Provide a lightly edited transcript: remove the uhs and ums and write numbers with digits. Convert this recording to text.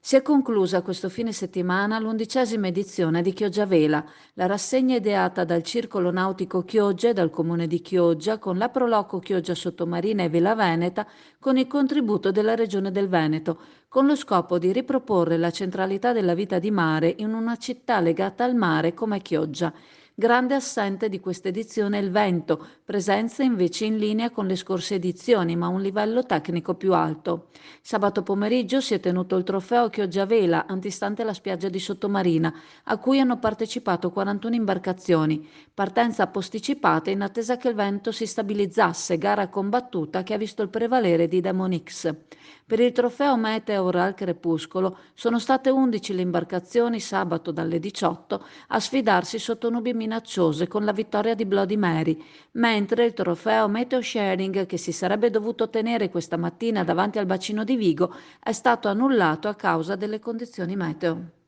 Si è conclusa questo fine settimana l'11ª edizione di Chioggia Vela, la rassegna ideata dal Circolo Nautico Chioggia e dal Comune di Chioggia con la Proloco Chioggia Sottomarina e Vela Veneta con il contributo della Regione del Veneto, con lo scopo di riproporre la centralità della vita di mare in una città legata al mare come Chioggia. Grande assente di questa edizione è il vento, presenza invece in linea con le scorse edizioni, ma a un livello tecnico più alto. Sabato pomeriggio si è tenuto il trofeo Chioggia Vela, antistante la spiaggia di Sottomarina, a cui hanno partecipato 41 imbarcazioni. Partenza posticipata in attesa che il vento si stabilizzasse, gara combattuta che ha visto il prevalere di Demon X. Per il trofeo Meteor al crepuscolo sono state 11 le imbarcazioni sabato dalle 18 a sfidarsi sotto nubi minacciose con la vittoria di Bloody Mary, mentre il trofeo Meteo Sharing che si sarebbe dovuto tenere questa mattina davanti al bacino di Vigo è stato annullato a causa delle condizioni meteo.